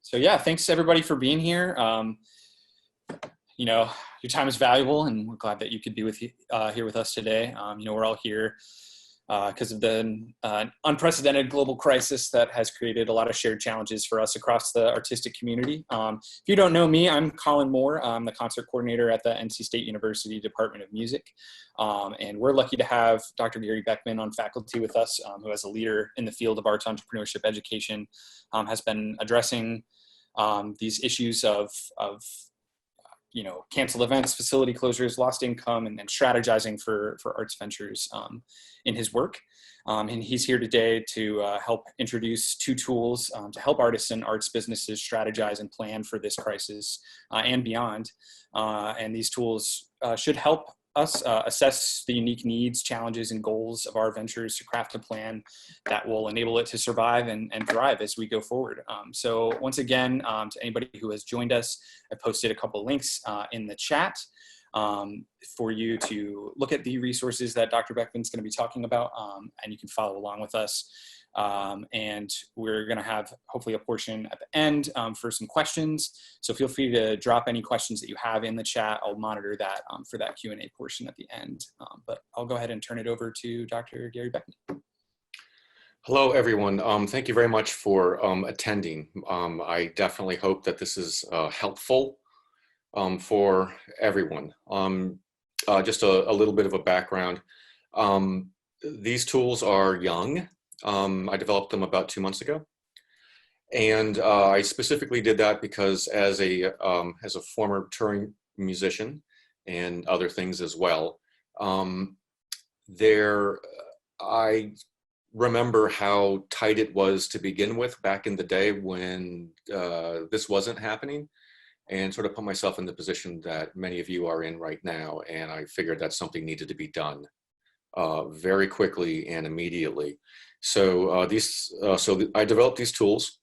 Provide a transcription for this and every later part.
So yeah, thanks everybody for being here. Your time is valuable, and we're glad that you could be here with us today. We're all here because of the unprecedented global crisis that has created a lot of shared challenges for us across the artistic community. If you don't know me, I'm Colin Moore. I'm the concert coordinator at the NC State University Department of Music. And we're lucky to have Dr. Gary Beckman on faculty with us, who as a leader in the field of arts entrepreneurship education has been addressing these issues of canceled events, facility closures, lost income, and strategizing for arts ventures in his work. And he's here today to help introduce two tools to help artists and arts businesses strategize and plan for this crisis and beyond. And these tools should help us assess the unique needs, challenges, and goals of our ventures to craft a plan that will enable it to survive and thrive as we go forward. So once again, to anybody who has joined us, I posted a couple links in the chat for you to look at the resources that Dr. Beckman's going to be talking about, and you can follow along with us. And we're going to have hopefully a portion at the end for some questions. So feel free to drop any questions that you have in the chat. I'll monitor that for that Q&A portion at the end. But I'll go ahead and turn it over to Dr. Gary Beckman. Hello, everyone. Thank you very much for attending. I definitely hope that this is helpful for everyone. Just a little bit of a background. These tools are young. I developed them about 2 months ago, and I specifically did that because as a former touring musician and other things as well, I remember how tight it was to begin with back in the day when this wasn't happening, and sort of put myself in the position that many of you are in right now, and I figured that something needed to be done very quickly and immediately. So I developed these tools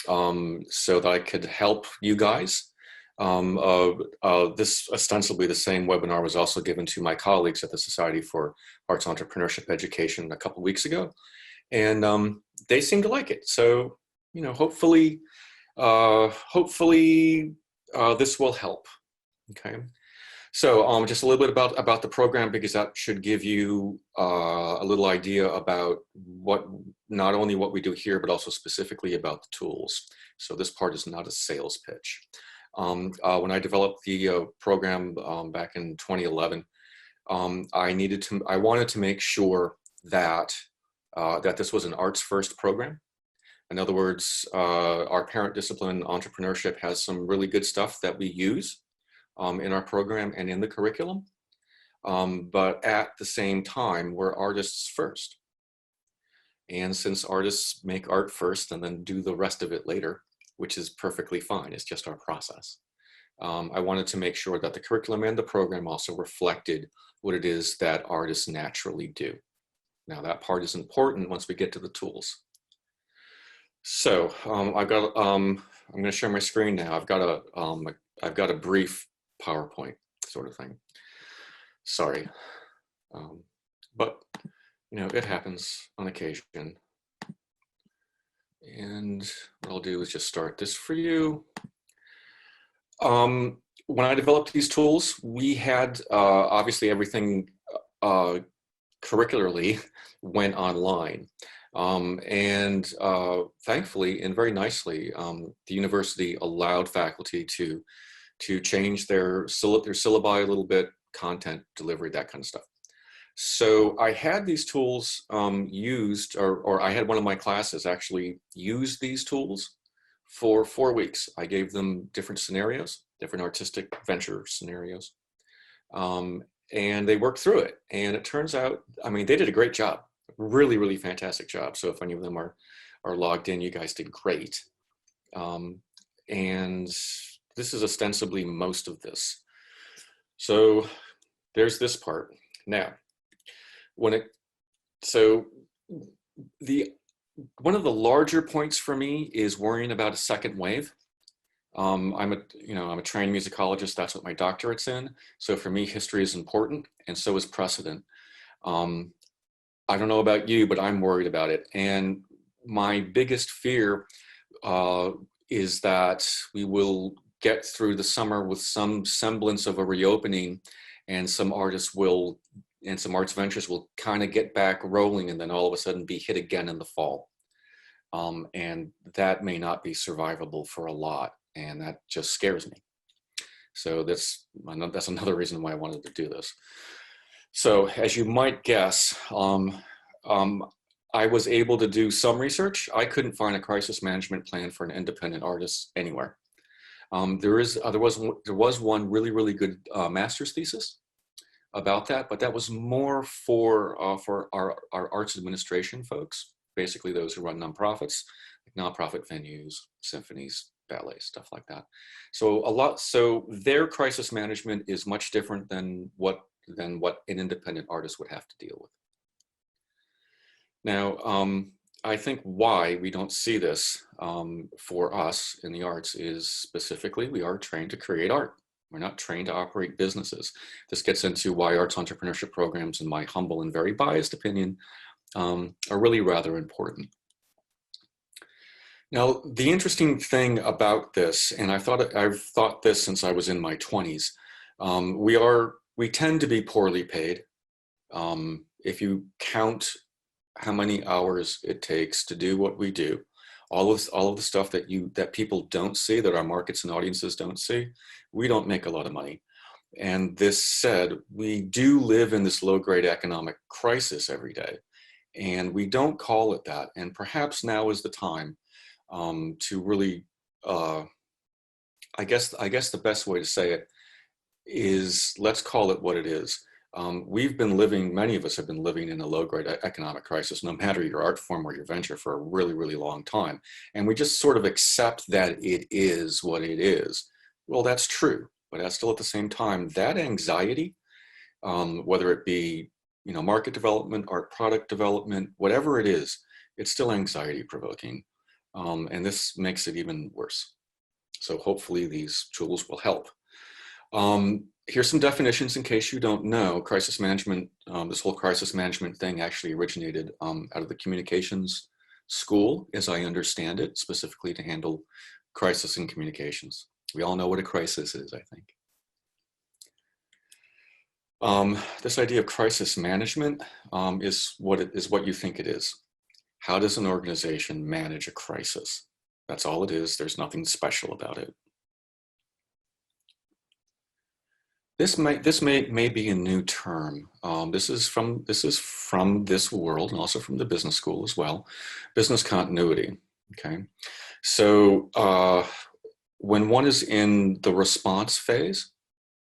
so that I could help you guys. This ostensibly the same webinar was also given to my colleagues at the Society for Arts Entrepreneurship Education a couple weeks ago, and they seem to like it. So hopefully this will help. Okay. So just a little bit about the program, because that should give you a little idea about not only what we do here, but also specifically about the tools. So this part is not a sales pitch. When I developed the program back in 2011, I wanted to make sure that this was an arts first program. In other words, our parent discipline, entrepreneurship, has some really good stuff that we use in our program and in the curriculum, but at the same time, we're artists first. And since artists make art first and then do the rest of it later, which is perfectly fine, it's just our process, I wanted to make sure that the curriculum and the program also reflected what it is that artists naturally do. Now that part is important once we get to the tools. So I'm going to share my screen now. I've got a brief PowerPoint sort of thing. Sorry, but it happens on occasion. And what I'll do is just start this for you. When I developed these tools, we had obviously everything curricularly went online. And thankfully and very nicely, the university allowed faculty to change their syllabi a little bit, content delivery, that kind of stuff. So I had these tools used, or I had one of my classes actually use these tools for 4 weeks. I gave them different scenarios, different artistic venture scenarios, and they worked through it. And it turns out, they did a great job, really, really fantastic job. So if any of them are logged in, you guys did great. And this is ostensibly most of this. So there's this part. Now, one of the larger points for me is worrying about a second wave. I'm a trained musicologist. That's what my doctorate's in. So for me, history is important, and so is precedent. I don't know about you, but I'm worried about it. And my biggest fear is that we will get through the summer with some semblance of a reopening, and some artists will, and some arts ventures will kind of get back rolling, and then all of a sudden be hit again in the fall. And that may not be survivable for a lot, and that just scares me. So that's another reason why I wanted to do this. So as you might guess, I was able to do some research. I couldn't find a crisis management plan for an independent artist anywhere. There was one really good master's thesis about that, but that was more for our arts administration folks, basically those who run nonprofits, like nonprofit venues, symphonies, ballets, stuff like that. So their crisis management is much different than what an independent artist would have to deal with. Now, I think why we don't see this for us in the arts is specifically we are trained to create art. We're not trained to operate businesses. This gets into why arts entrepreneurship programs, in my humble and very biased opinion, are really rather important. Now, the interesting thing about this, and I've thought this since I was in my 20s, we tend to be poorly paid. If you count how many hours it takes to do what we do, all of the stuff that people don't see, that our markets and audiences don't see, we don't make a lot of money. And this said, we do live in this low-grade economic crisis every day, and we don't call it that. And perhaps now is the time to really, I guess the best way to say it is, let's call it what it is. Many of us have been living in a low-grade economic crisis, no matter your art form or your venture, for a really long time. And we just sort of accept that it is what it is. Well, that's true, but that's still at the same time, that anxiety, whether it be, market development, art product development, whatever it is, it's still anxiety provoking. And this makes it even worse. So hopefully these tools will help. Here's some definitions in case you don't know. Crisis management, this whole crisis management thing actually originated out of the communications school, as I understand it, specifically to handle crisis in communications. We all know what a crisis is, I think. This idea of crisis management is what you think it is. How does an organization manage a crisis? That's all it is. There's nothing special about it. This may be a new term. This is from this world, and also from the business school as well. Business continuity. Okay, so when one is in the response phase,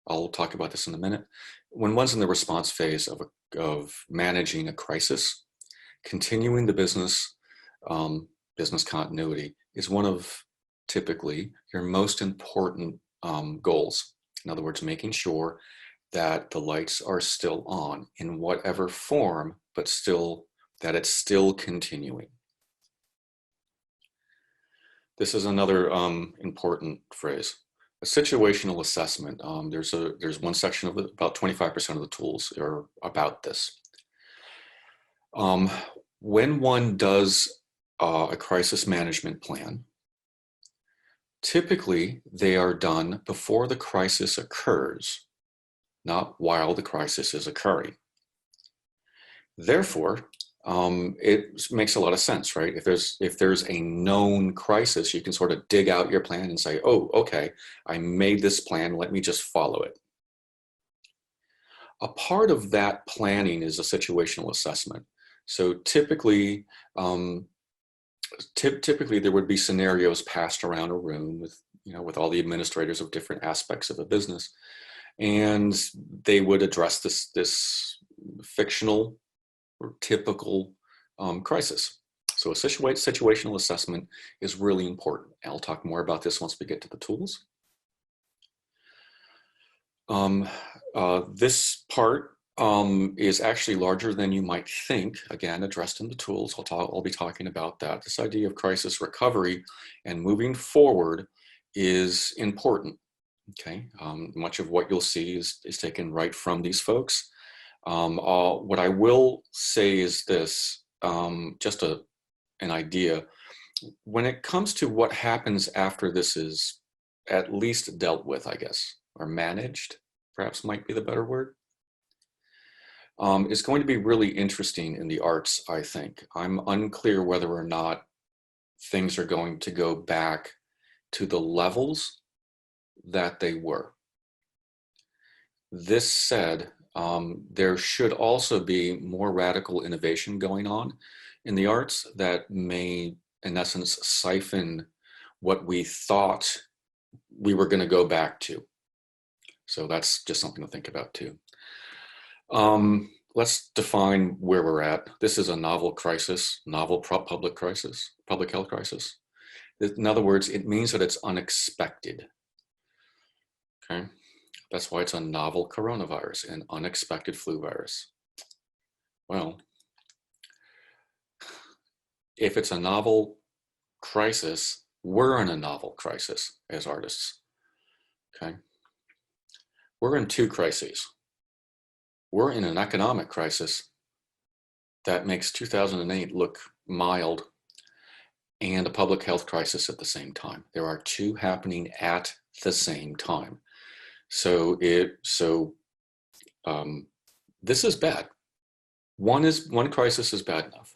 I'll talk about this in a minute. When one's in the response phase of managing a crisis, continuing the business continuity is one of typically your most important goals. In other words, making sure that the lights are still on in whatever form, but that it's still continuing. This is another important phrase. A situational assessment. There's one section of it, about 25% of the tools are about this. When one does a crisis management plan, typically they are done before the crisis occurs, not while the crisis is occurring. Therefore, it makes a lot of sense, right? If there's a known crisis, you can sort of dig out your plan and say, oh, okay, I made this plan, let me just follow it. A part of that planning is a situational assessment. So typically, there would be scenarios passed around a room with all the administrators of different aspects of a business, and they would address this fictional or typical crisis. So a situational assessment is really important. I'll talk more about this once we get to the tools. This part is actually larger than you might think, again, addressed in the tools. I'll be talking about that. This idea of crisis recovery and moving forward is important, okay? Much of what you'll see is taken right from these folks. What I will say is this, just an idea. when it comes to what happens after this is at least dealt with, I guess, or managed, perhaps might be the better word, is going to be really interesting in the arts, I think. I'm unclear whether or not things are going to go back to the levels that they were. This said, there should also be more radical innovation going on in the arts that may, in essence, siphon what we thought we were going to go back to. So that's just something to think about too. Let's define where we're at. This is a novel crisis, novel public crisis, public health crisis. In other words, it means that it's unexpected. Okay, that's why it's a novel coronavirus, an unexpected flu virus. Well, if it's a novel crisis, we're in a novel crisis as artists. Okay, we're in two crises. We're in an economic crisis that makes 2008 look mild, and a public health crisis at the same time. There are two happening at the same time. So this is bad. One crisis is bad enough.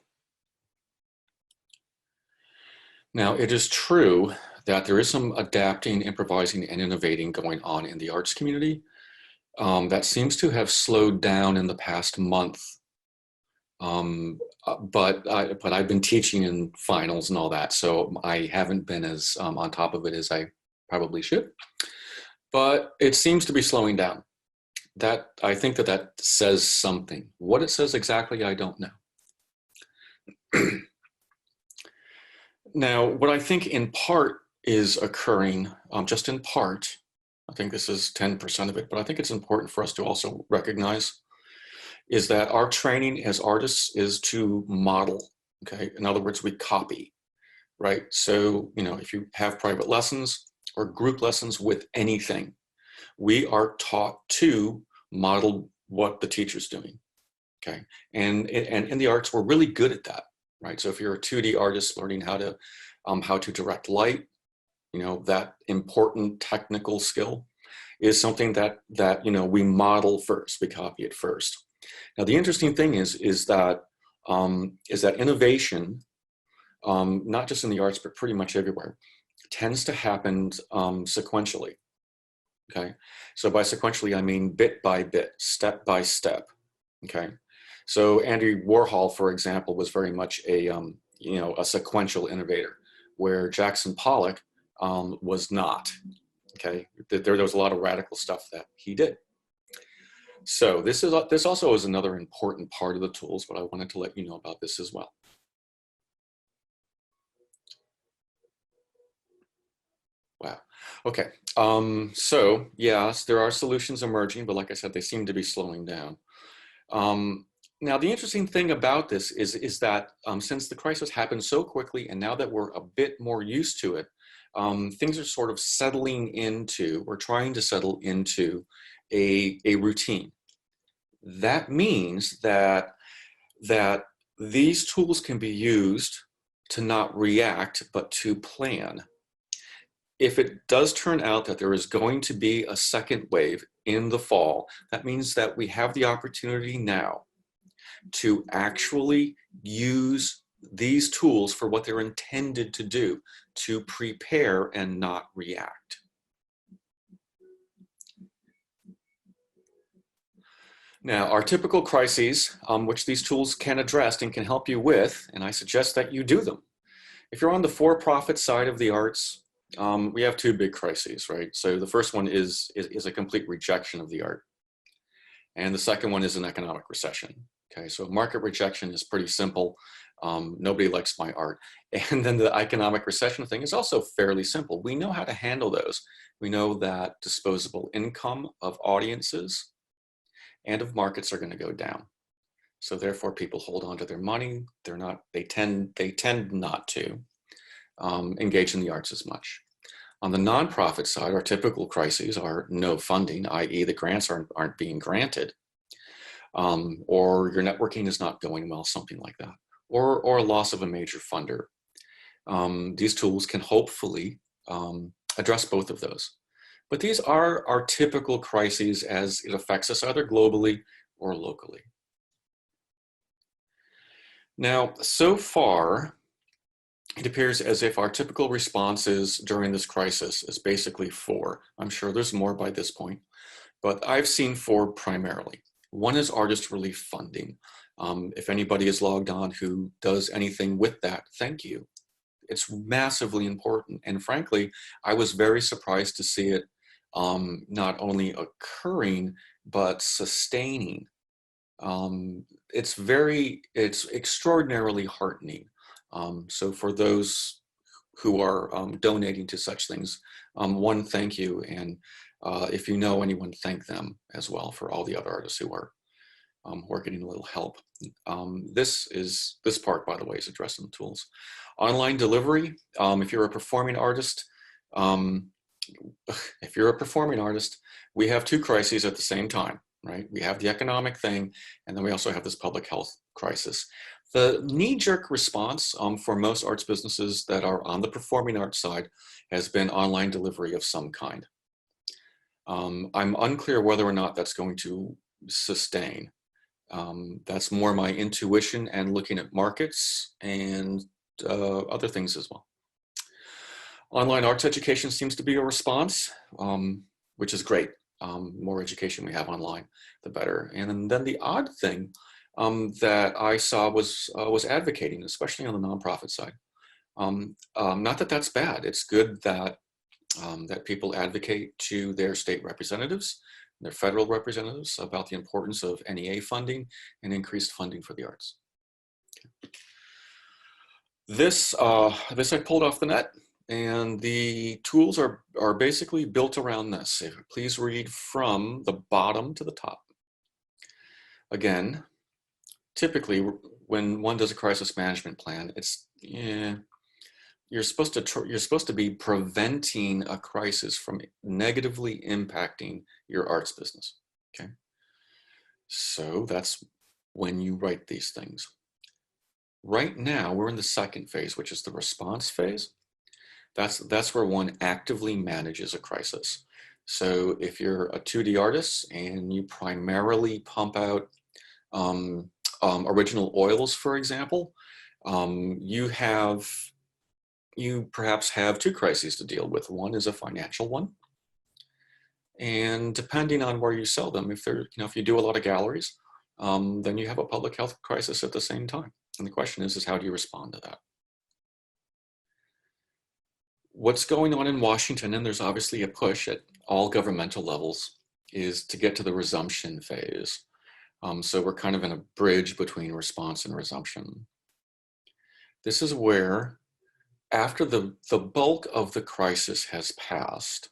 Now, it is true that there is some adapting, improvising, and innovating going on in the arts community. That seems to have slowed down in the past month. But I've been teaching in finals and all that, so I haven't been as on top of it as I probably should. But it seems to be slowing down. That I think that says something. What it says exactly, I don't know. Now, what I think in part is occurring, just in part, I think this is 10% of it, but I think it's important for us to also recognize is that our training as artists is to model, okay? In other words, we copy, right? So, if you have private lessons or group lessons with anything, we are taught to model what the teacher's doing, okay? And in the arts, we're really good at that, right? So if you're a 2D artist learning how to direct light, that important technical skill is something that we model first, we copy it first. Now, the interesting thing is that innovation, not just in the arts, but pretty much everywhere, tends to happen sequentially, okay? So by sequentially, I mean bit by bit, step by step, okay? So Andy Warhol, for example, was very much a sequential innovator, where Jackson Pollock was not, okay? There was a lot of radical stuff that he did. So this also is another important part of the tools, but I wanted to let you know about this as well. Wow. Okay. So yes, there are solutions emerging, but like I said, they seem to be slowing down. Now, the interesting thing about this is that since the crisis happened so quickly, and now that we're a bit more used to it, things are sort of settling into, we're trying to settle into a routine. That means that these tools can be used to not react, but to plan. If it does turn out that there is going to be a second wave in the fall, that means that we have the opportunity now to actually use these tools for what they're intended to do, to prepare and not react. Now, our typical crises, which these tools can address and can help you with, and I suggest that you do them. If you're on the for-profit side of the arts, we have two big crises, right? So the first one is a complete rejection of the art. And the second one is an economic recession. Okay, so market rejection is pretty simple. Nobody likes my art. And then the economic recession thing is also fairly simple. We know how to handle those. We know that disposable income of audiences and of markets are going to go down. So therefore, people hold on to their money. They tend not to engage in the arts as much. On the nonprofit side, our typical crises are no funding, i.e. the grants aren't being granted, or your networking is not going well, something like that, or a loss of a major funder. These tools can hopefully address both of those. But these are our typical crises as it affects us either globally or locally. Now, so far, it appears as if our typical responses during this crisis is basically 4. I'm sure there's more by this point, but I've seen 4 primarily. One is artist relief funding. If anybody is logged on who does anything with that, thank you. It's massively important. And frankly, I was very surprised to see it not only occurring, but sustaining. It's extraordinarily heartening. So for those who are donating to such things, one, thank you. And if you know anyone, thank them as well for all the other artists who are getting a little help. This part, by the way, is addressing the tools. Online delivery, if you're a performing artist, we have 2 crises at the same time, right? We have the economic thing, and then we also have this public health crisis. The knee-jerk response for most arts businesses that are on the performing arts side has been online delivery of some kind. I'm unclear whether or not that's going to sustain. That's more my intuition and looking at markets and other things as well. Online arts education seems to be a response, which is great. More education we have online, the better. And then the odd thing that I saw was advocating, especially on the nonprofit side. Not that that's bad. It's good that that people advocate to their state representatives, their federal representatives about the importance of NEA funding and increased funding for the arts. Okay. This I pulled off the net, and the tools are basically built around this. Please read from the bottom to the top. Again, typically when one does a crisis management plan, you're supposed to be preventing a crisis from negatively impacting your arts business. Okay, so that's when you write these things. Right now, we're in the second phase, which is the response phase. That's where one actively manages a crisis. So if you're a 2D artist and you primarily pump out original oils, for example, you perhaps have 2 crises to deal with. One is a financial one, and depending on where you sell them, if you do a lot of galleries, then you have a public health crisis at the same time. And the question is how do you respond to that? What's going on in Washington, and there's obviously a push at all governmental levels, is to get to the resumption phase. So we're kind of in a bridge between response and resumption. This is where, after the bulk of the crisis has passed,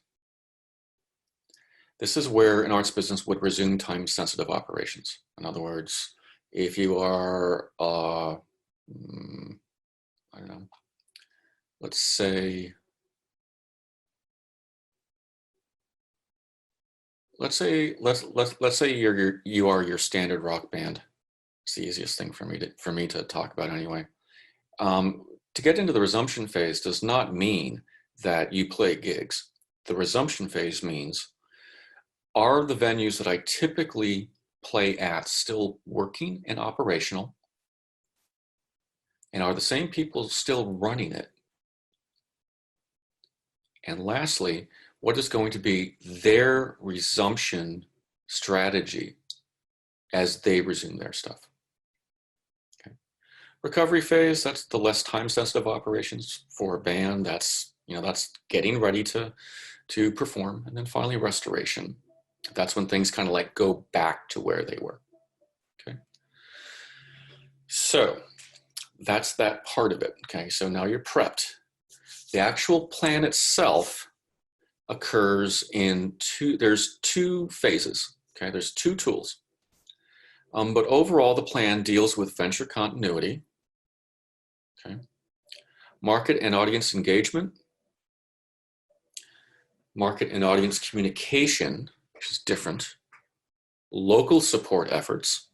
this is where an arts business would resume time-sensitive operations. In other words, if you are, I don't know, let's say you are your standard rock band. It's the easiest thing for me to talk about anyway. To get into the resumption phase does not mean that you play gigs. The resumption phase means, are the venues that I typically play at still working and operational? And are the same people still running it? And lastly, what is going to be their resumption strategy as they resume their stuff? Okay. Recovery phase, that's the less time-sensitive operations for a band. That's getting ready to perform. And then finally, restoration. That's when things kind of like go back to where they were. Okay. So that's that part of it. Okay. So now you're prepped. The actual plan itself occurs in there's 2 phases. Okay. There's 2 tools. But overall, the plan deals with venture continuity. Okay. Market and audience engagement. Market and audience communication, which is different, local support efforts,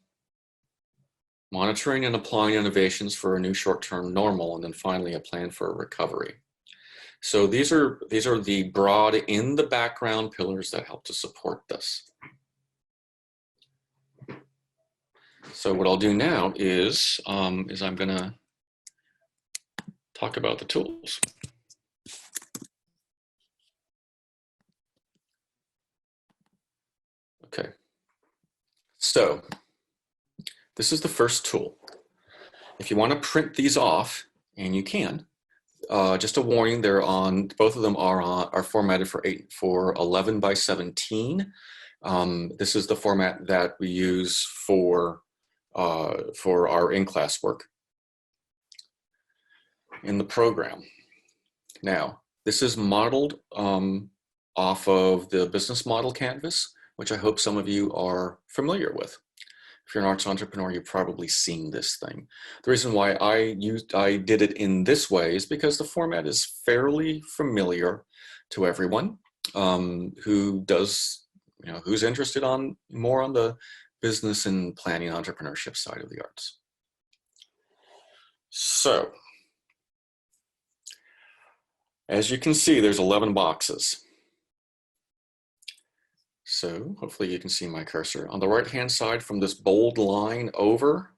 monitoring and applying innovations for a new short-term normal, and then finally a plan for a recovery. So these are the broad in the background pillars that help to support this. So what I'll do now is I'm going to talk about the tools. Okay, so this is the first tool. If you want to print these off, and you can, just a warning, they're on, both of them are formatted for 11 by 17. This is the format that we use for our in-class work in the program. Now, this is modeled off of the business model canvas, which I hope some of you are familiar with. If you're an arts entrepreneur, you've probably seen this thing. The reason why I did it in this way is because the format is fairly familiar to everyone who's interested more on the business and planning entrepreneurship side of the arts. So, as you can see, there's 11 boxes. So hopefully you can see my cursor. On the right-hand side from this bold line over,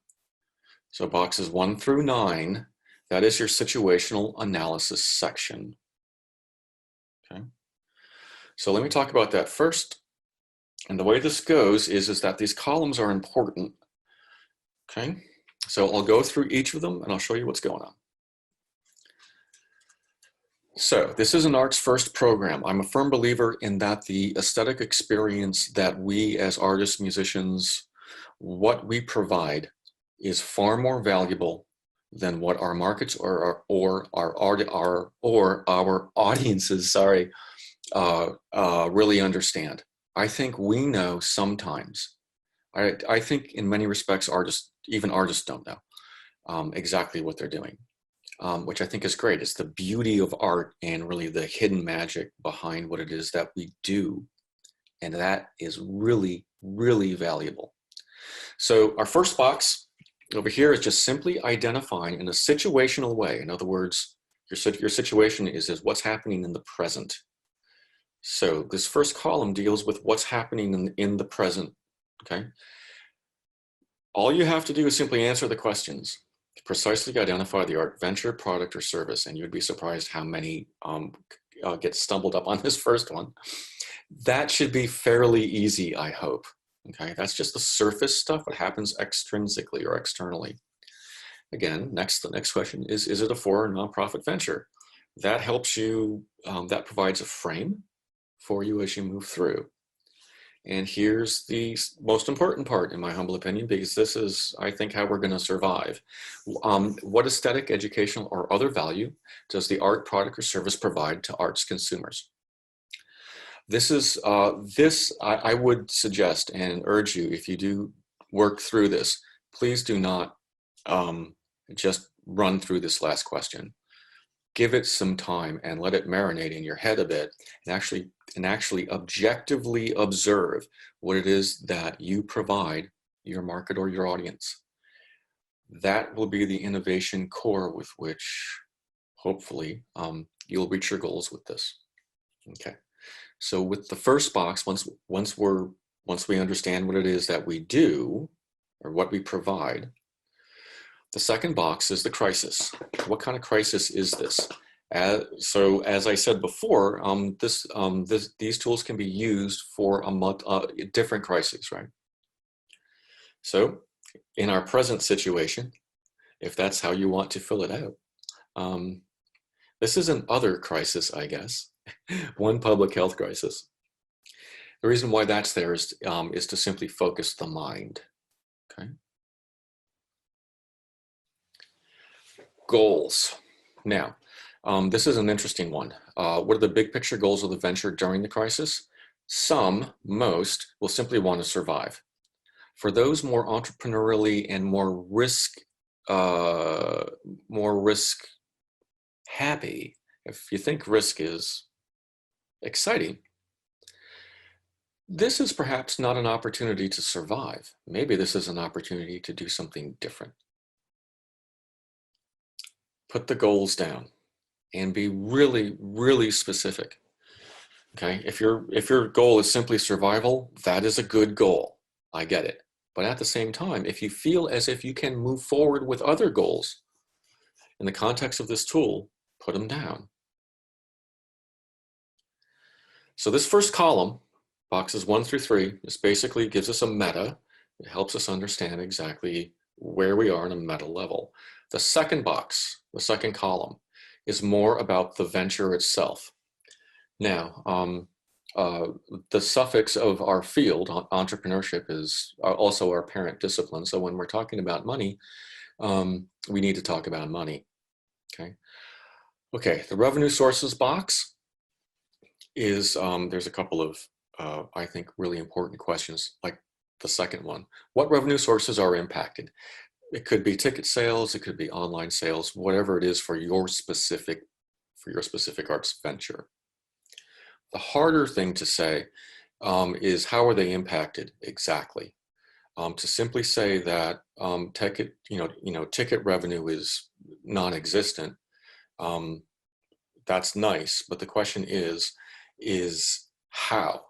so boxes 1 through 9, that is your situational analysis section. Okay. So let me talk about that first. And the way this goes is that these columns are important. Okay. So I'll go through each of them and I'll show you what's going on. So this is an arts first program. I'm a firm believer in that the aesthetic experience that we as artists, musicians, what we provide is far more valuable than what our markets or our audiences, really understand. I think we know sometimes. I think in many respects, even artists don't know exactly what they're doing. Which I think is great. It's the beauty of art and really the hidden magic behind what it is that we do. And that is really, really valuable. So our first box over here is just simply identifying in a situational way. In other words, your situation is what's happening in the present. So this first column deals with what's happening in the present, okay? All you have to do is simply answer the questions. Precisely identify the art venture, product, or service, and you'd be surprised how many get stumbled up on this first one. That should be fairly easy, I hope. Okay, that's just the surface stuff, what happens extrinsically or externally. Again, the next question is it a for or nonprofit venture? That helps you, that provides a frame for you as you move through. And here's the most important part, in my humble opinion, because this is, I think, how we're going to survive. What aesthetic, educational, or other value does the art, product, or service provide to arts consumers? This is, I would suggest and urge you, if you do work through this, please do not just run through this last question. Give it some time and let it marinate in your head a bit and actually objectively observe what it is that you provide your market or your audience. That will be the innovation core with which hopefully you'll reach your goals with this. Okay. So with the first box, once we understand what it is that we do or what we provide, the second box is the crisis. What kind of crisis is this? So as I said before, these tools can be used for different crises, right? So in our present situation, if that's how you want to fill it out, this is an other crisis, I guess, one public health crisis. The reason why that's there is to simply focus the mind, okay? Goals. Now, this is an interesting one. What are the big picture goals of the venture during the crisis? Most will simply want to survive. For those more entrepreneurially and more risk happy, if you think risk is exciting, This is perhaps not an opportunity to survive. Maybe this is an opportunity to do something different. Put the goals down and be really, really specific. Okay, if your goal is simply survival, that is a good goal. I get it. But at the same time, if you feel as if you can move forward with other goals in the context of this tool, put them down. So this first column, boxes 1 through 3, just basically gives us a meta. It helps us understand exactly where we are on a meta level. The second box, the second column, is more about the venture itself. Now, the suffix of our field, entrepreneurship, is also our parent discipline. So when we're talking about money, we need to talk about money. Okay, the revenue sources box is, there's a couple of, I think, really important questions, like the second one. What revenue sources are impacted? It could be ticket sales, it could be online sales, whatever it is for your specific arts venture. The harder thing to say is how are they impacted exactly? To simply say that ticket revenue is non-existent, that's nice, but the question is how?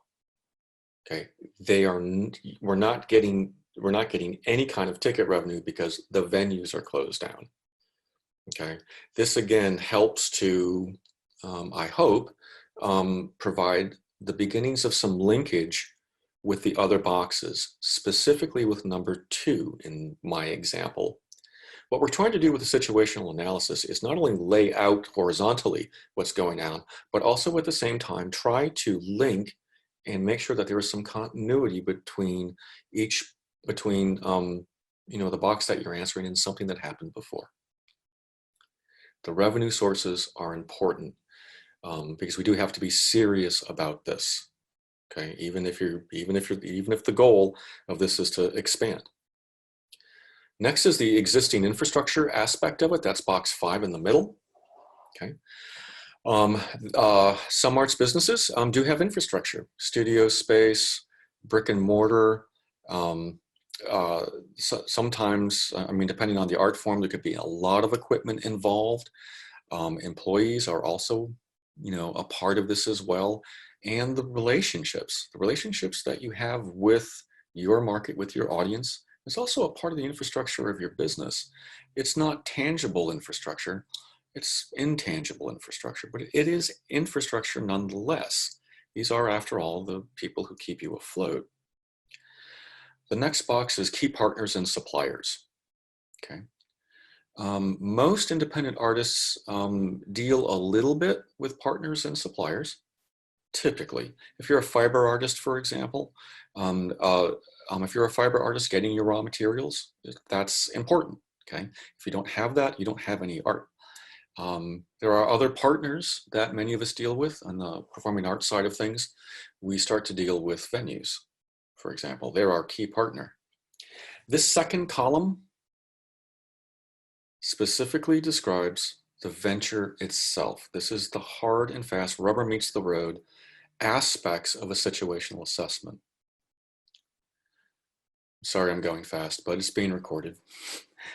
Okay, we're not getting any kind of ticket revenue because the venues are closed down. Okay, this again helps to, I hope, provide the beginnings of some linkage with the other boxes, specifically with number 2 in my example. What we're trying to do with the situational analysis is not only lay out horizontally what's going on, but also at the same time try to link and make sure that there is some continuity between the box that you're answering and something that happened before. The revenue sources are important because we do have to be serious about this. Okay, even if the goal of this is to expand. Next is the existing infrastructure aspect of it. That's box 5 in the middle. Okay. Some arts businesses do have infrastructure, studio space, brick and mortar. Sometimes, depending on the art form, there could be a lot of equipment involved. Employees are also, a part of this as well. And the relationships that you have with your market, with your audience, is also a part of the infrastructure of your business. It's not tangible infrastructure, it's intangible infrastructure, but it is infrastructure nonetheless. These are, after all, the people who keep you afloat. The next box is key partners and suppliers. Okay. Most independent artists deal a little bit with partners and suppliers. Typically, if you're a fiber artist, for example, if you're a fiber artist getting your raw materials, that's important. Okay, if you don't have that, you don't have any art. There are other partners that many of us deal with on the performing arts side of things. We start to deal with venues, for example. They're our key partner. This second column specifically describes the venture itself. This is the hard and fast, rubber meets the road aspects of a situational assessment. Sorry, I'm going fast, but it's being recorded,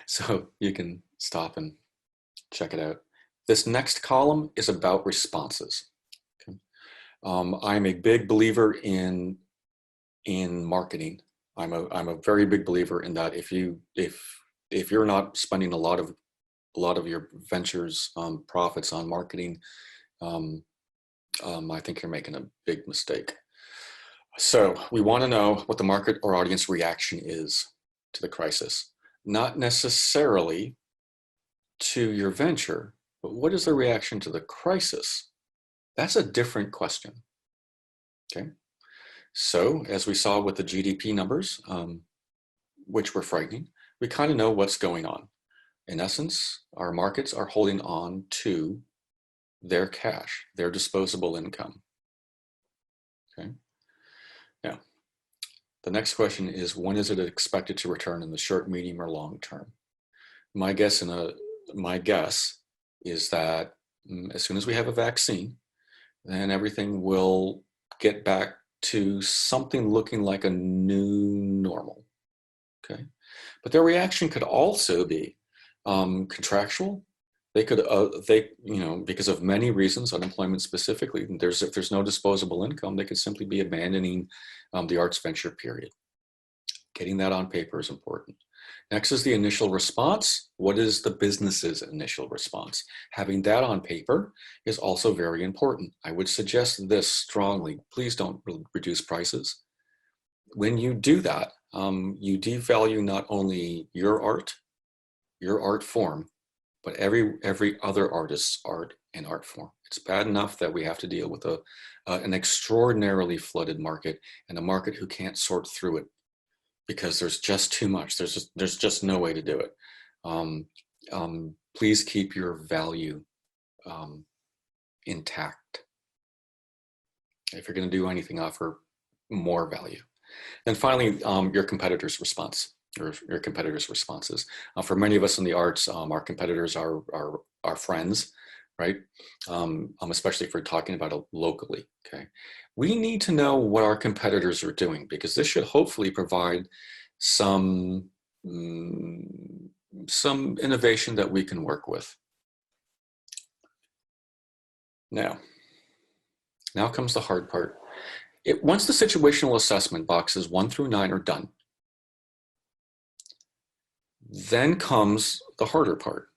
so you can stop and check it out. This next column is about responses. Okay. I'm a big believer in marketing. I'm a very big believer in that. If you're not spending a lot of your ventures profits on marketing, I think you're making a big mistake. So we want to know what the market or audience reaction is to the crisis. Not necessarily to your venture, but what is the reaction to the crisis? That's a different question. Okay. So as we saw with the GDP numbers, which were frightening, we kind of know what's going on. In essence, our markets are holding on to their cash, their disposable income. Okay. Now, the next question is, when is it expected to return in the short, medium, or long term? My guess is that as soon as we have a vaccine, then everything will get back to something looking like a new normal, okay? But their reaction could also be contractual. They could, because of many reasons, unemployment specifically, if there's no disposable income, they could simply be abandoning the arts venture period. Getting that on paper is important. Next is the initial response. What is the business's initial response? Having that on paper is also very important. I would suggest this strongly. Please don't reduce prices. When you do that, you devalue not only your art form, but every other artist's art and art form. It's bad enough that we have to deal with an extraordinarily flooded market, and a market who can't sort through it because there's just too much. There's just no way to do it. Please keep your value intact. If you're going to do anything, offer more value. And finally, your competitor's response. Your competitors' responses. For many of us in the arts, our competitors are our friends, right? Especially if we're talking about it locally, okay? We need to know what our competitors are doing, because this should hopefully provide some innovation that we can work with. Now comes the hard part. Once the situational assessment boxes 1 through 9 are done, then comes the harder part,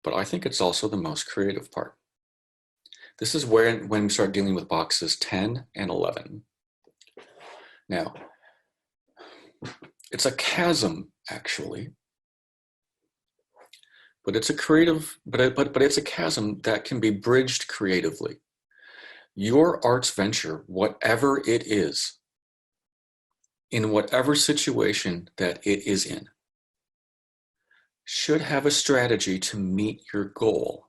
but I think it's also the most creative part. This is when we start dealing with boxes 10 and 11. Now, it's a chasm, actually, but it's a creative, but it's a chasm that can be bridged creatively. Your arts venture, whatever it is, in whatever situation that it is in, should have a strategy to meet your goal.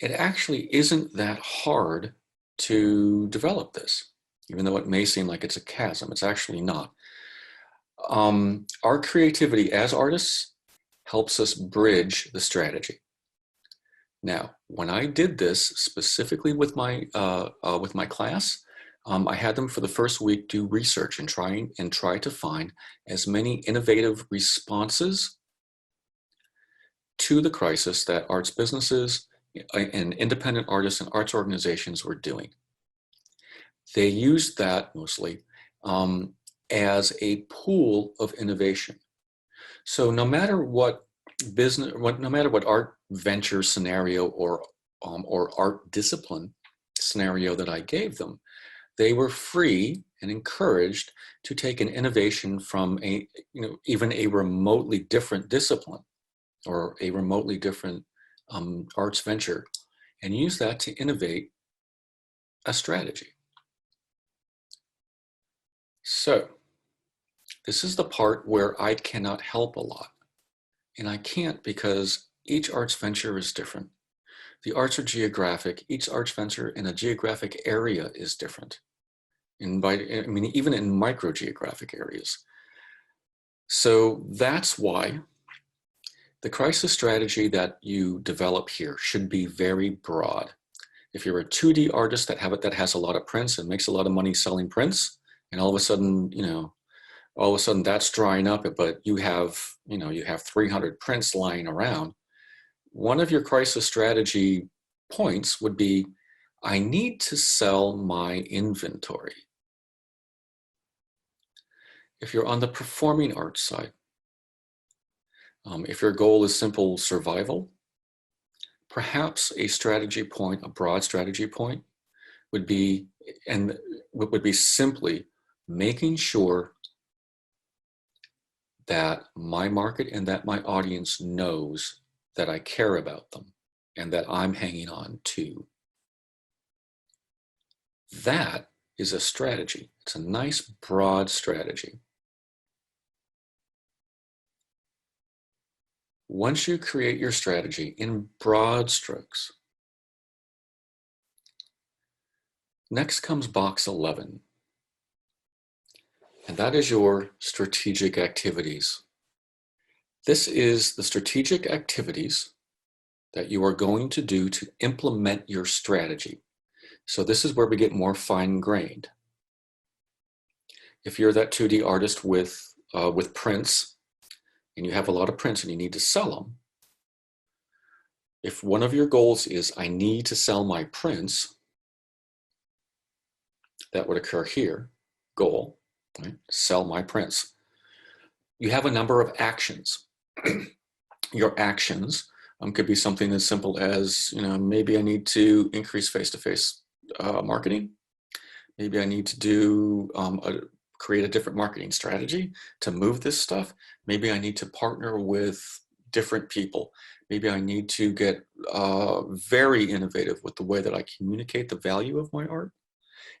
It actually isn't that hard to develop this, even though it may seem like it's a chasm. It's actually not. Our creativity as artists helps us bridge the strategy. Now, when I did this specifically with my class, I had them for the first week do research and try to find as many innovative responses to the crisis that arts businesses and independent artists and arts organizations were doing. They used that mostly as a pool of innovation. So no matter what art venture scenario or art discipline scenario that I gave them, they were free and encouraged to take an innovation from even a remotely different discipline or a remotely different arts venture, and use that to innovate a strategy. So this is the part where I cannot help a lot. And I can't because each arts venture is different. The arts are geographic. Each arts venture in a geographic area is different. Even in micro-geographic areas. So that's why the crisis strategy that you develop here should be very broad. If you're a 2D artist that has a lot of prints and makes a lot of money selling prints, and all of a sudden that's drying up, but you have 300 prints lying around, one of your crisis strategy points would be, I need to sell my inventory. If you're on the performing arts side, if your goal is simple survival, perhaps a strategy point, a broad strategy point, would be simply making sure that my market and that my audience knows that I care about them and that I'm hanging on to. That is a strategy. It's a nice broad strategy. Once you create your strategy in broad strokes, next comes box 11. And that is your strategic activities. This is the strategic activities that you are going to do to implement your strategy. So this is where we get more fine-grained. If you're that 2D artist with prints, and you have a lot of prints and you need to sell them, if one of your goals is, I need to sell my prints, that would occur here, goal, right? Sell my prints. You have a number of actions. Your actions could be something as simple as, maybe I need to increase face-to-face marketing. Maybe I need to do create a different marketing strategy to move this stuff. Maybe I need to partner with different people. Maybe I need to get very innovative with the way that I communicate the value of my art.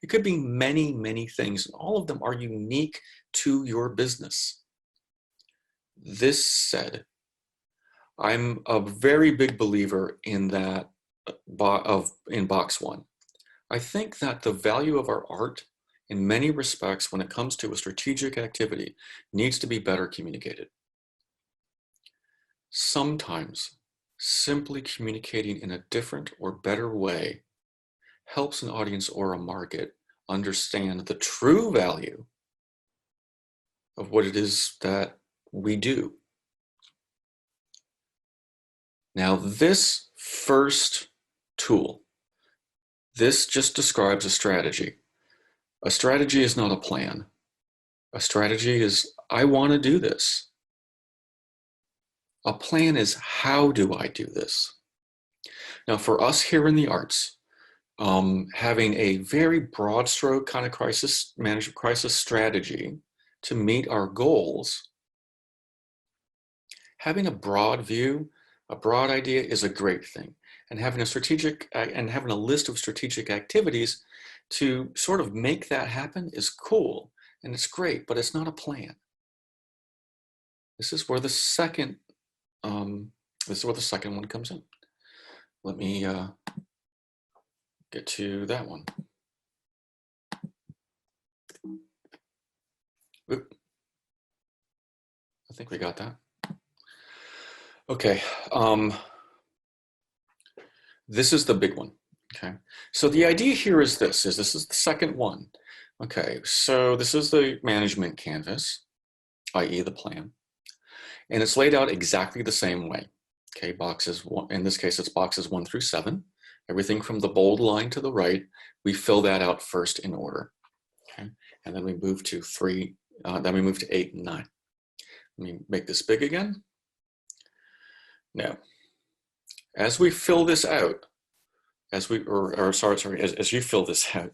It could be many, many things. All of them are unique to your business. This said, I'm a very big believer in that in box one. I think that the value of our art, in many respects, when it comes to a strategic activity, needs to be better communicated. Sometimes simply communicating in a different or better way helps an audience or a market understand the true value of what it is that we do. Now, this first tool, this just describes a strategy. A strategy is not a plan. A strategy is, I want to do this. A plan is, how do I do this? Now, for us here in the arts, having a very broad stroke kind of crisis strategy to meet our goals, having a broad view, a broad idea is a great thing. And having a list of strategic activities to sort of make that happen is cool and it's great, but it's not a plan. This is where the second one comes in. Let me get to that one. Oop. I think we got that. Okay. This is the big one. Okay. So the idea here is this is the second one. Okay. So this is the management canvas, i.e. the plan. And it's laid out exactly the same way. Okay. Boxes one, in this case, it's boxes 1 through 7. Everything from the bold line to the right, we fill that out first in order. Okay. And then we move to 3, then we move to 8 and 9. Let me make this big again. Now, as we fill this out, as you fill this out,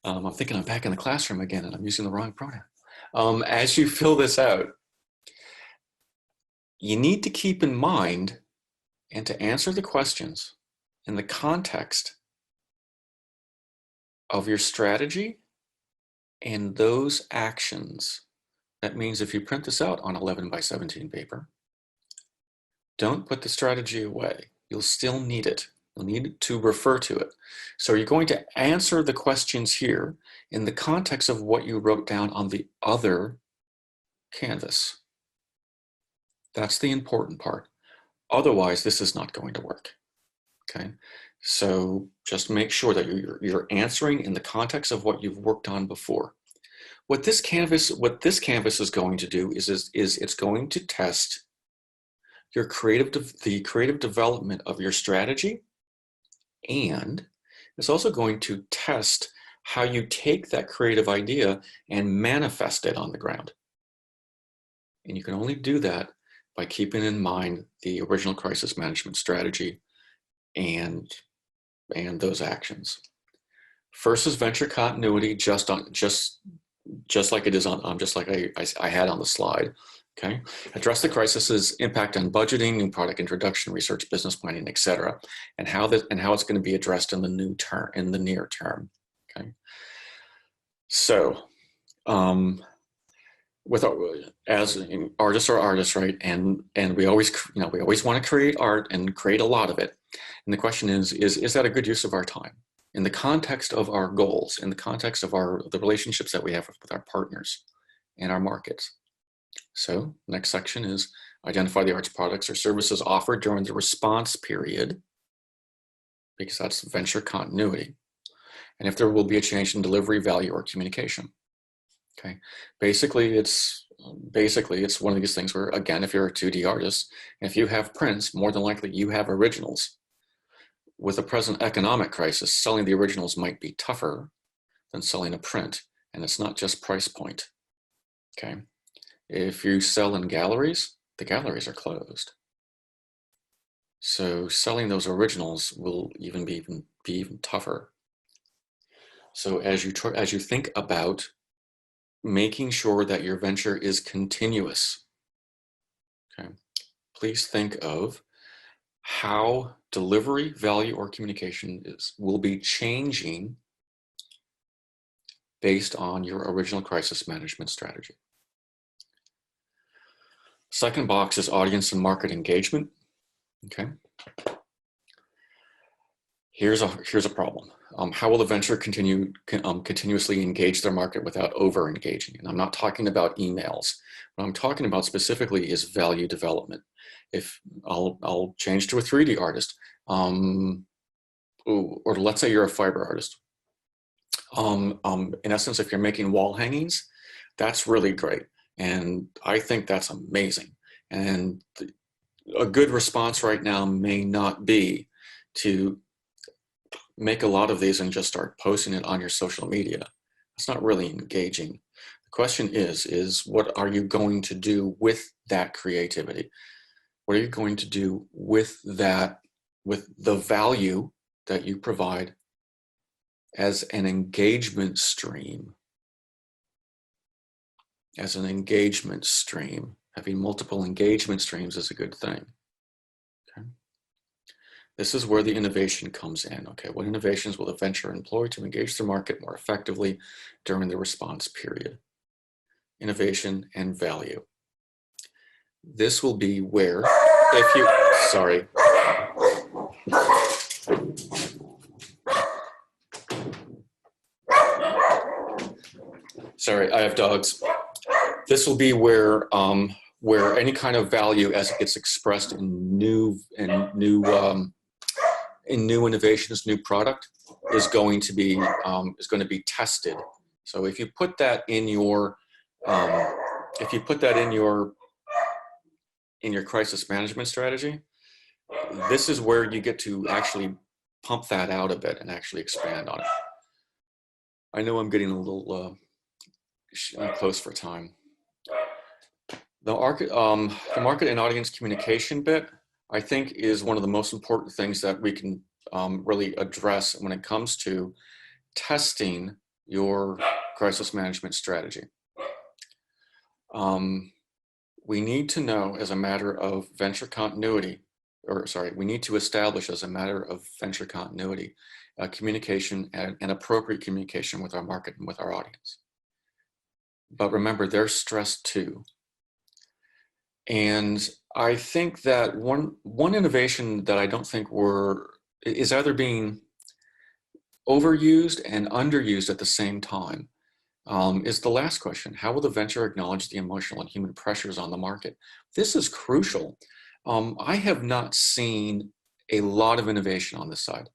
I'm thinking I'm back in the classroom again and I'm using the wrong pronoun. As you fill this out, you need to keep in mind and to answer the questions in the context of your strategy and those actions. That means if you print this out on 11 by 17 paper, don't put the strategy away. You'll still need it. You'll need to refer to it. So you're going to answer the questions here in the context of what you wrote down on the other canvas. That's the important part. Otherwise, this is not going to work. Okay, so just make sure that you're answering in the context of what you've worked on before. What this canvas is going to do is it's going to test the creative development of your strategy, and it's also going to test how you take that creative idea and manifest it on the ground. And you can only do that by keeping in mind the original crisis management strategy and those actions. First is venture continuity, just like it is on just like I had on the slide. Okay, address the crisis's impact on budgeting, new product introduction, research, business planning, etc., and how it's going to be addressed in the near term. Okay, so as artists are artists, right? And we always want to create art and create a lot of it. And the question is that a good use of our time in the context of our goals, in the context of the relationships that we have with our partners and our markets? So next section is identify the arts products or services offered during the response period, because that's venture continuity. and if there will be a change in delivery, value, or communication. Okay, basically it's one of these things where, again, if you're a 2D artist, if you have prints, more than likely you have originals. With the present economic crisis, selling the originals might be tougher than selling a print, and it's not just price point. Okay, if you sell in galleries, the galleries are closed. So selling those originals will be even tougher. So as you think about making sure that your venture is continuous, okay, please think of how delivery, value, or communication will be changing based on your original crisis management strategy. Second box is audience and market engagement. Okay. Here's a problem. How will the venture continuously engage their market without over-engaging? And I'm not talking about emails. What I'm talking about specifically is value development. If I'll change to a 3D artist, or let's say you're a fiber artist. In essence, if you're making wall hangings, that's really great. And I think that's amazing. And a good response right now may not be to make a lot of these and just start posting it on your social media. It's not really engaging. The question is what are you going to do with that creativity? What are you going to do with that, with the value that you provide as an engagement stream? As an engagement stream. Having multiple engagement streams is a good thing. Okay. This is where the innovation comes in. Okay, what innovations will the venture employ to engage the market more effectively during the response period? Innovation and value. This will be where, if you, sorry. Sorry, I have dogs. This will be where any kind of value as it gets expressed in new innovations, new product is going to be tested. So if you put that in your crisis management strategy, this is where you get to actually pump that out a bit and actually expand on it. I know I'm getting a little close for time. The market and audience communication bit, I think, is one of the most important things that we can really address when it comes to testing your crisis management strategy. We need to know as a matter of venture continuity, we need to establish as a matter of venture continuity, communication and appropriate communication with our market and with our audience. But remember, they're stressed too. And I think that one innovation that I don't think is either being overused and underused at the same time is the last question. How will the venture acknowledge the emotional and human pressures on the market? This is crucial. I have not seen a lot of innovation on this side.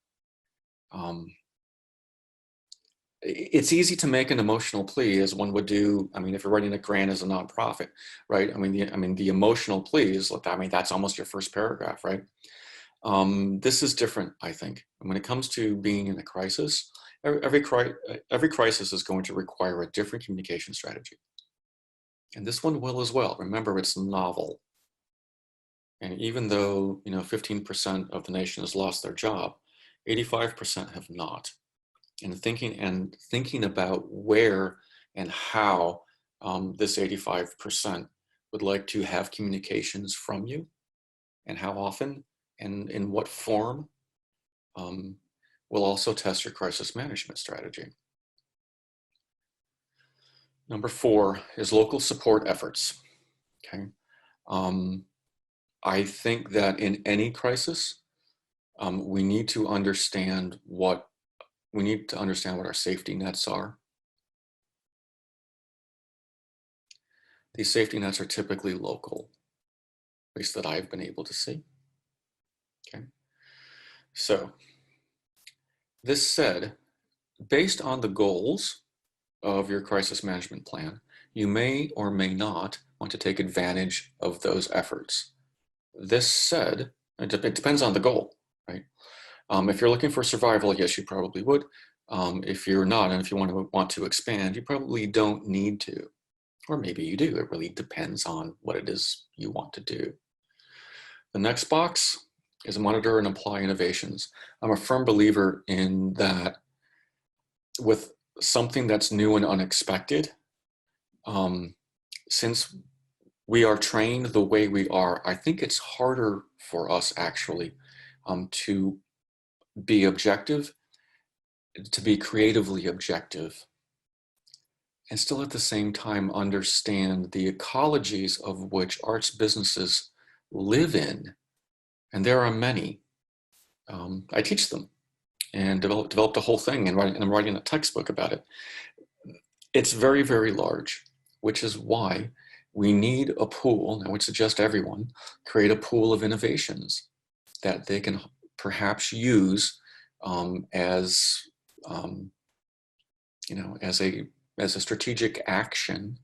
It's easy to make an emotional plea, as one would do. I mean, if you're writing a grant as a nonprofit, right? I mean, the emotional pleas. That's almost your first paragraph, right? This is different, I think. And when it comes to being in a crisis, every crisis is going to require a different communication strategy, and this one will as well. Remember, it's novel, and even though 15% of the nation has lost their job, 85% have not. And thinking about where and how this 85% would like to have communications from you, and how often and in what form, will also test your crisis management strategy. Number 4 is local support efforts. Okay, I think that in any crisis, we need to understand what our safety nets are. These safety nets are typically local, at least that I've been able to see. Okay. So, this said, based on the goals of your crisis management plan, you may or may not want to take advantage of those efforts. This said, it depends on the goal, right? If you're looking for survival, yes, you probably would. If you're not, and if you want to expand, you probably don't need to. Or maybe you do. It really depends on what it is you want to do. The next box is monitor and apply innovations. I'm a firm believer in that with something that's new and unexpected, since we are trained the way we are, I think it's harder for us actually to be objective, to be creatively objective, and still at the same time understand the ecologies of which arts businesses live in. And there are many. I teach them and developed a whole thing, and I'm writing a textbook about it. It's very, very large, which is why we need a pool. I would suggest everyone create a pool of innovations that they can perhaps use as a strategic action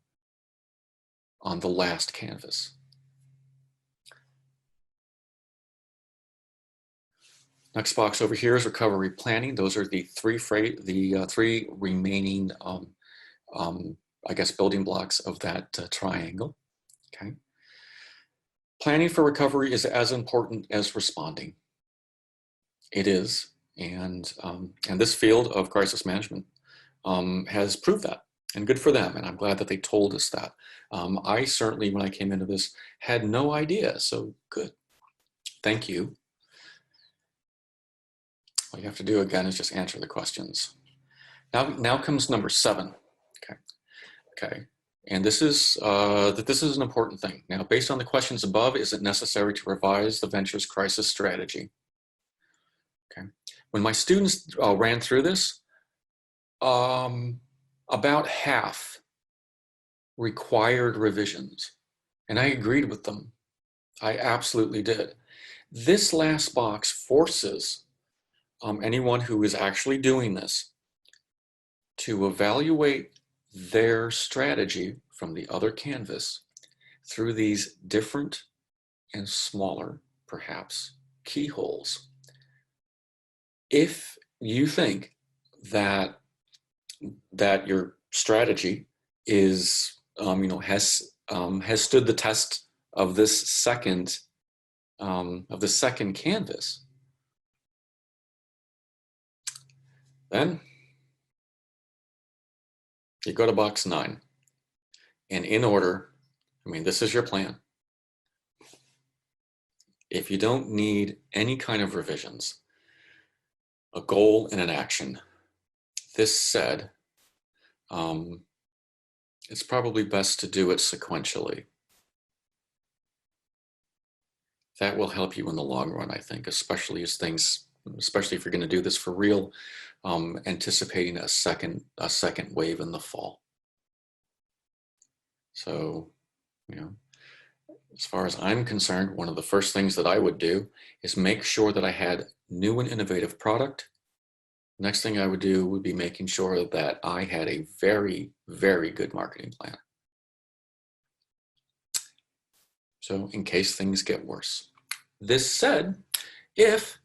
on the last canvas. Next box over here is recovery planning. Those are the three remaining, I guess, building blocks of that triangle. Okay. Planning for recovery is as important as responding. It is, and this field of crisis management has proved that, and good for them. And I'm glad that they told us that. I certainly, when I came into this, had no idea. So good. Thank you. All you have to do again is just answer the questions. Now comes number 7. Okay. And this is an important thing. Now, based on the questions above, is it necessary to revise the venture's crisis strategy? Okay. When my students ran through this, about half required revisions, and I agreed with them. I absolutely did. This last box forces anyone who is actually doing this to evaluate their strategy from the other canvas through these different and smaller, perhaps, keyholes. If you think that your strategy is, has stood the test of this second canvas, then you go to box 9. And in order, this is your plan. If you don't need any kind of revisions, a goal and an action, this said, it's probably best to do it sequentially. That will help you in the long run, I think, especially if you're going to do this for real, anticipating a second wave in the fall. So, as far as I'm concerned, one of the first things that I would do is make sure that I had new and innovative product. Next thing I would do would be making sure that I had a very, very good marketing plan. So in case things get worse. This said, if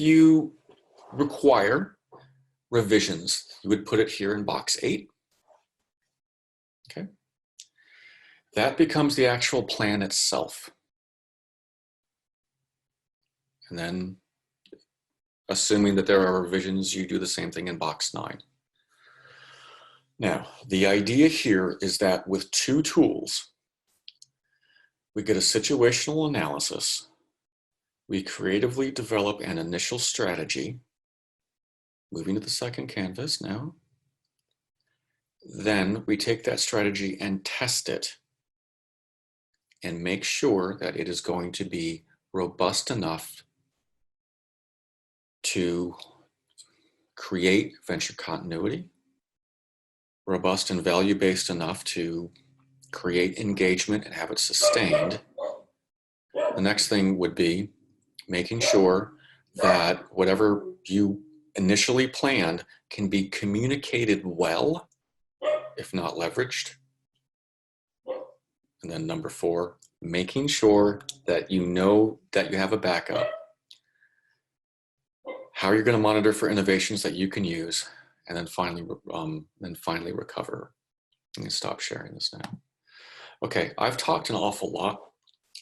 you require revisions, you would put it here in box 8. Okay. That becomes the actual plan itself. And then, assuming that there are revisions, you do the same thing in box 9. Now, the idea here is that with 2 tools, we get a situational analysis, we creatively develop an initial strategy, moving to the second canvas now. Then we take that strategy and test it and make sure that it is going to be robust enough to create venture continuity, robust and value-based enough to create engagement and have it sustained. The next thing would be making sure that whatever you initially planned can be communicated well, if not leveraged. And then number 4, making sure that you know that you have a backup. How you're going to monitor for innovations that you can use, and then finally recover. I'm going to stop sharing this now. Okay, I've talked an awful lot,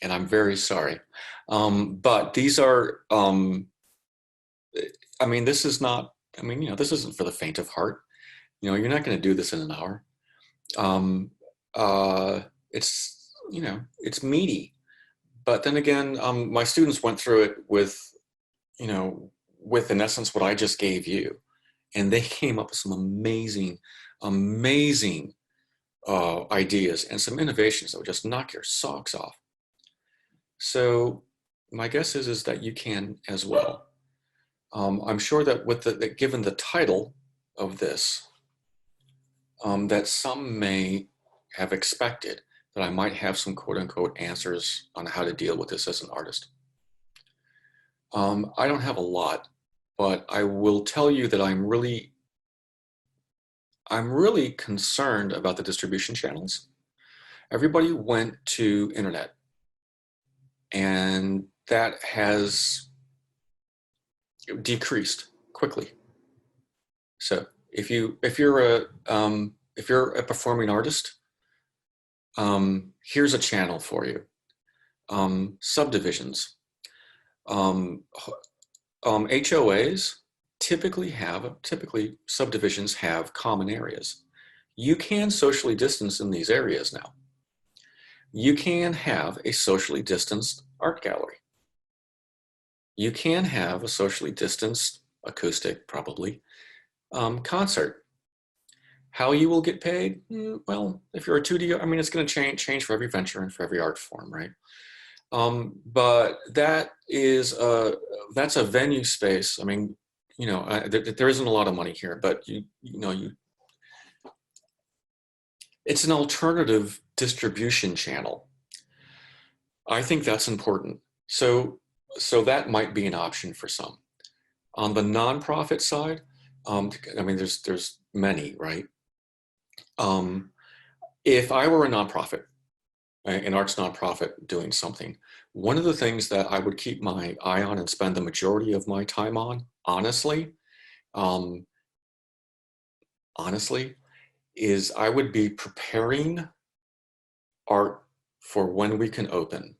and I'm very sorry. But these are, I mean, this is not, I mean, you know, this isn't for the faint of heart. You know, you're not going to do this in an hour. It's, you know, it's meaty. But then again, my students went through it with, you know, with in essence what I just gave you. And they came up with some amazing, amazing ideas and some innovations that would just knock your socks off. So my guess is that you can as well. I'm sure that with that given the title of this, that some may have expected that I might have some quote unquote answers on how to deal with this as an artist. I don't have a lot, but I will tell you that I'm really concerned about the distribution channels. Everybody went to internet, and that has decreased quickly. So if you're a performing artist, here's a channel for you. Subdivisions. HOAs typically subdivisions have common areas. You can socially distance in these areas now. You can have a socially distanced art gallery. You can have a socially distanced acoustic, probably, concert. How you will get paid? Well, if you're a 2D, I mean, it's going to change for every venture and for every art form, right? But that is that's a venue space. I mean, you know, there isn't a lot of money here, but it's an alternative distribution channel. I think that's important. So that might be an option for some. On the nonprofit side, I mean, there's many, right? If I were a nonprofit, an arts nonprofit doing something, one of the things that I would keep my eye on and spend the majority of my time on, honestly, is I would be preparing art for when we can open.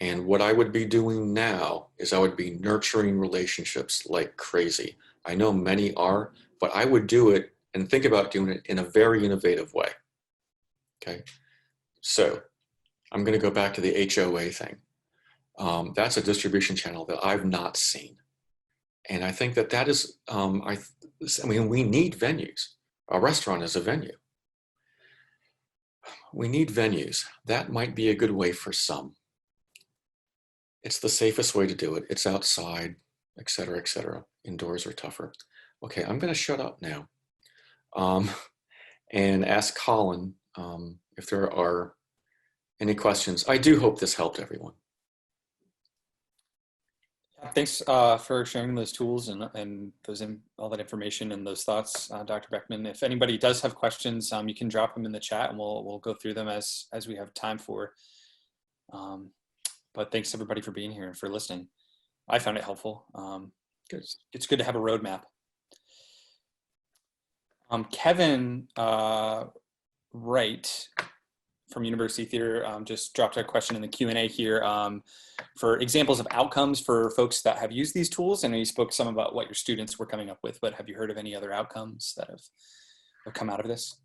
And what I would be doing now is I would be nurturing relationships like crazy. I know many are, but I would do it and think about doing it in a very innovative way. Okay, so I'm going to go back to the HOA thing. That's a distribution channel that I've not seen. And I think that is, I mean, we need venues. A restaurant is a venue. We need venues. That might be a good way for some. It's the safest way to do it. It's outside, et cetera, et cetera. Indoors are tougher. Okay, I'm going to shut up now and ask Colin if there are any questions. I do hope this helped everyone. Thanks for sharing those tools and all that information and those thoughts, Dr. Beckman. If anybody does have questions, you can drop them in the chat, and we'll go through them as we have time for. But thanks everybody for being here and for listening. I found it helpful. It's good to have a roadmap. Kevin Wright from University Theater just dropped a question in the Q&A here for examples of outcomes for folks that have used these tools. I know you spoke some about what your students were coming up with, but have you heard of any other outcomes that have come out of this?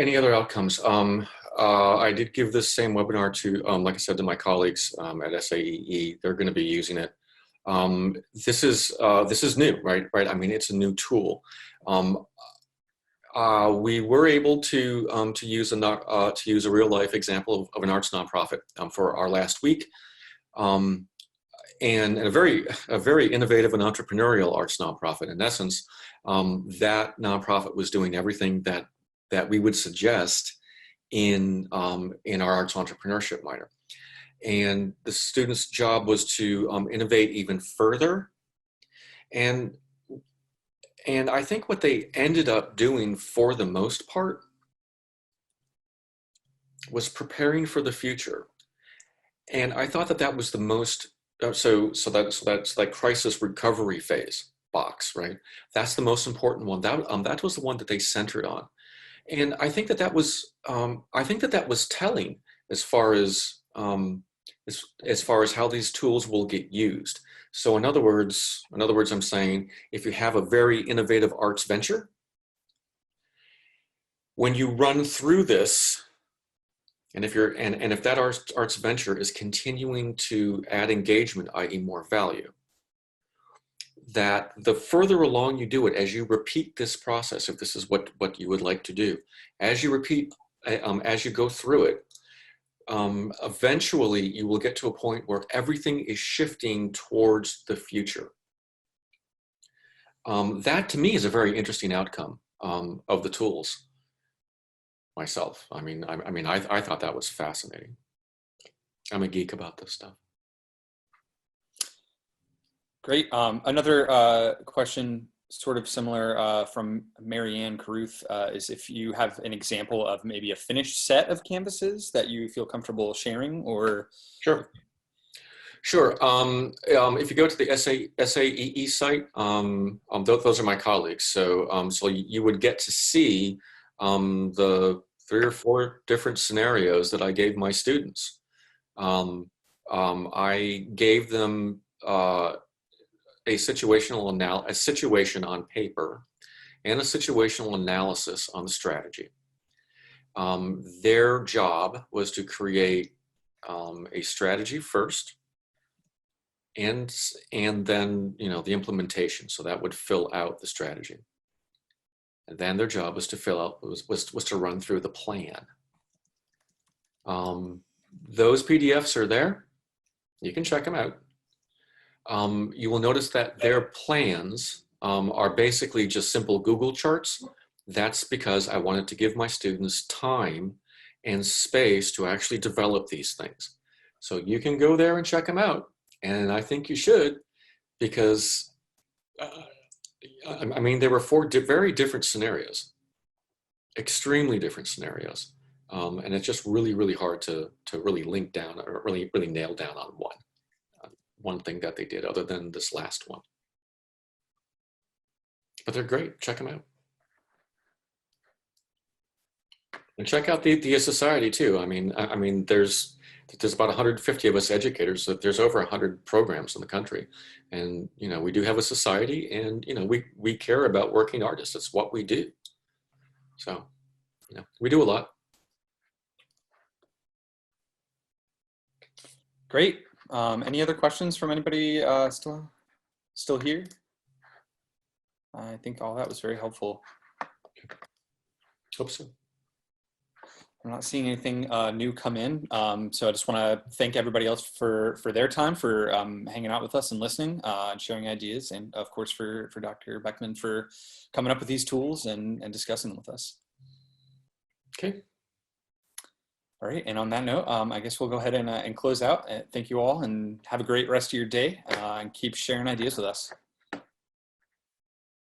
Any other outcomes? I did give this same webinar to, like I said, to my colleagues at SAEE. They're going to be using it. This is new, right? I mean, it's a new tool. We were able to use a real life example of an arts nonprofit for our last week, and a very innovative and entrepreneurial arts nonprofit. In essence, that nonprofit was doing everything that we would suggest in our arts entrepreneurship minor. And the student's job was to innovate even further And I think what they ended up doing for the most part was preparing for the future. And I thought that that was the most, so that's like crisis recovery phase box, right? That's the most important one. That was the one that they centered on. And I think that that was, I think that that was telling as far as, as far as how these tools will get used. So in other words, I'm saying if you have a very innovative arts venture, when you run through this, and if that arts venture is continuing to add engagement, i.e. more value, that the further along you do it, as you repeat this process, if this is what you would like to do, as you repeat, as you go through it, eventually you will get to a point where everything is shifting towards the future. That to me is a very interesting outcome of the tools myself. I thought that was fascinating. I'm a geek about this stuff. Great. Another question, sort of similar from Marianne Caruth, is if you have an example of maybe a finished set of canvases that you feel comfortable sharing, or Sure. If you go to the SAEE site, those are my colleagues. So you would get to see the 3 or 4 different scenarios that I gave my students. I gave them a situation on paper and a situational analysis on the strategy. Their job was to create a strategy first, and then the implementation. So that would fill out the strategy. And then their job was to fill out was to run through the plan. Those PDFs are there. You can check them out. You will notice that their plans are basically just simple Google charts. That's because I wanted to give my students time and space to actually develop these things. So you can go there and check them out. And I think you should, because there were 4 very different scenarios, extremely different scenarios. And it's just really, really hard to really link down or really nail down on one thing that they did other than this last one. But they're great. Check them out. And check out the Society too. There's about 150 of us educators. So there's over 100 programs in the country. And, we do have a society, and, we care about working artists. It's what we do. So, we do a lot. Great. Any other questions from anybody still here? I think all that was very helpful. Hope so. I'm not seeing anything new come in, so I just want to thank everybody else for their time, for hanging out with us and listening and sharing ideas, and of course for Dr. Beckman for coming up with these tools and discussing them with us. Okay. All right, and on that note, I guess we'll go ahead and close out. Thank you all, and have a great rest of your day, and keep sharing ideas with us.